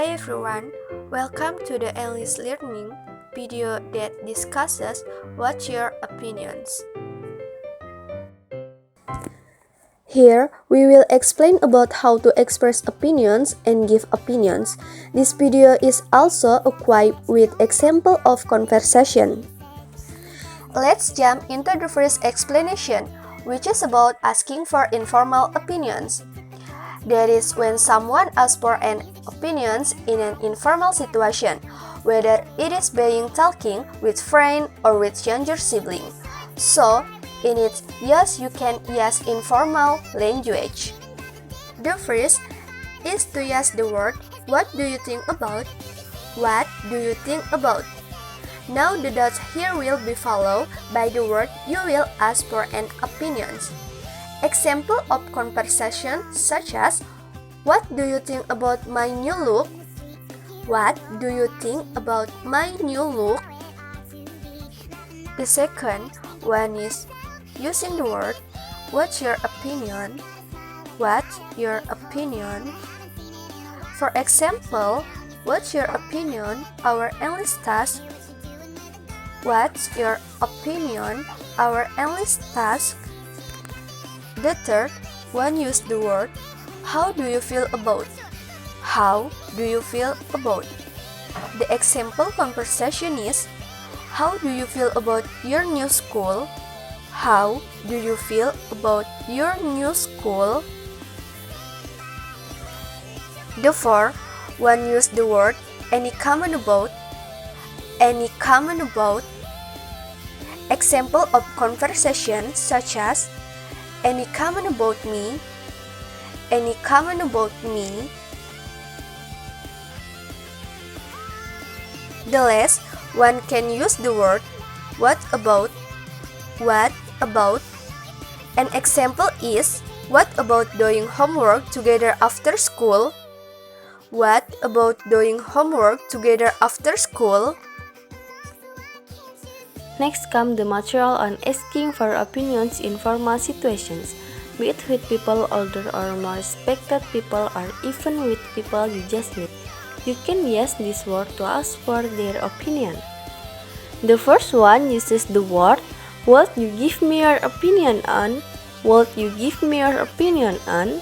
Hi everyone, welcome to the English Learning video that discusses what's your opinions. Here, we will explain about how to express opinions and give opinions. This video is also equipped with example of conversation. Let's jump into the first explanation, which is about asking for informal opinions. That is when someone asks for an opinions in an informal situation, whether it is being talking with friend or with younger sibling. So, in it, yes, you can use informal language. The first is to use the word, what do you think about? What do you think about? Now the dots here will be followed by the word you will ask for an opinions. Example of conversation such as, what do you think about my new look? What do you think about my new look? The second one is using the word, what's your opinion? What's your opinion? For example, what's your opinion, our English task? What's your opinion, our English task? The third one, use the word, how do you feel about? How do you feel about? The example conversation is, how do you feel about your new school? How do you feel about your new school? The fourth one, use the word, any comment about? Any comment about? Example of conversation such as, any comment about me? Any comment about me? The last one can use the word, what about? What about? An example is, what about doing homework together after school? What about doing homework together after school? Next come the material on asking for opinions in formal situations, be it with people older or more respected people or even with people you just meet. You can use this word to ask for their opinion. The first one uses the word, would you give me your opinion on? Would you give me your opinion on?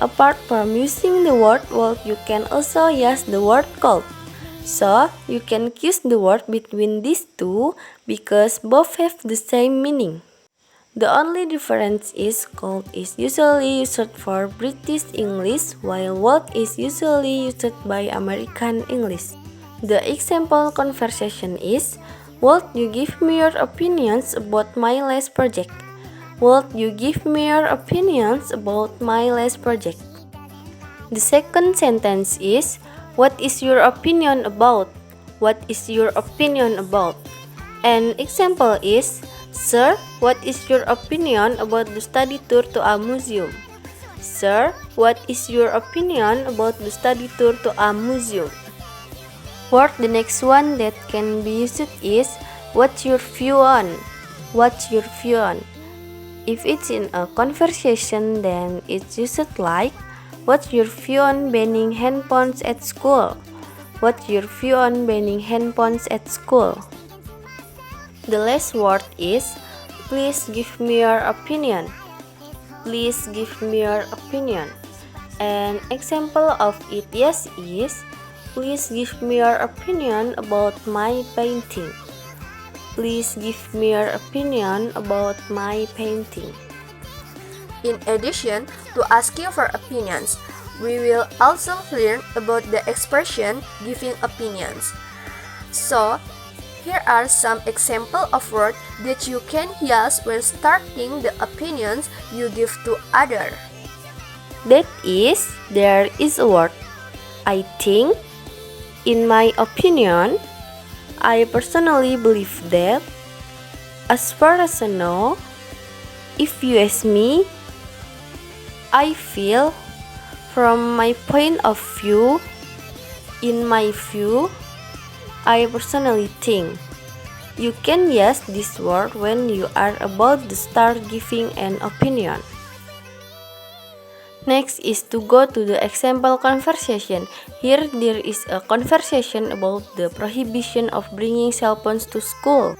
Apart from using the word would, you can also use the word could. So, you can choose the word between these two because both have the same meaning. The only difference is could is usually used for British English while would is usually used by American English. The example conversation is, would you give me your opinions about my last project? Would you give me your opinions about my last project? The second sentence is, what is your opinion about? What is your opinion about? An example is, sir, what is your opinion about the study tour to a museum? Sir, what is your opinion about the study tour to a museum? For the next one that can be used is, what's your view on? What's your view on? If it's in a conversation, then it's used like, what's your view on banning handphones at school? What's your view on banning handphones at school? The last word is, please give me your opinion. Please give me your opinion. An example of it yes is, please give me your opinion about my painting. Please give me your opinion about my painting. In addition to asking for opinions, we will also learn about the expression giving opinions. So, here are some examples of words that you can use when starting the opinions you give to others. That is, there is a word, I think, in my opinion, I personally believe that, as far as I know, if you ask me, I feel, from my point of view, in my view, I personally think. You can use this word when you are about to start giving an opinion. Next is to go to the example conversation. Here there is a conversation about the prohibition of bringing cell phones to school.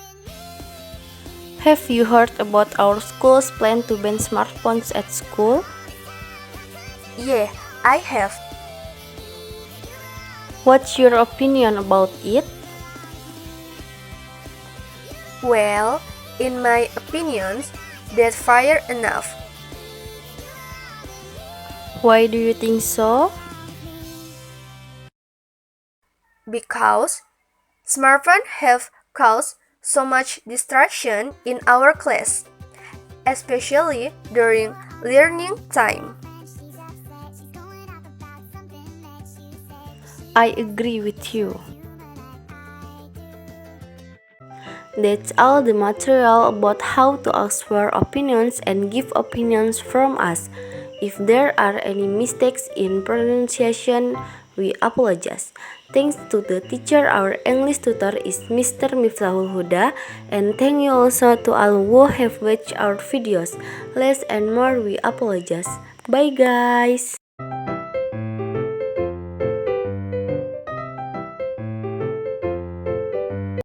Have you heard about our school's plan to ban smartphones at school? Yeah, I have. What's your opinion about it? Well, in my opinions, that's fair enough. Why do you think so? Because smartphones have caused so much distraction in our class, especially during learning time. I agree with you. That's all the material about how to ask for opinions and give opinions from us. If there are any mistakes in pronunciation, we apologize. Thanks to the teacher, our English tutor is Mr. Miftahul Huda, and thank you also to all who have watched our videos. Less and more, we apologize. Bye guys!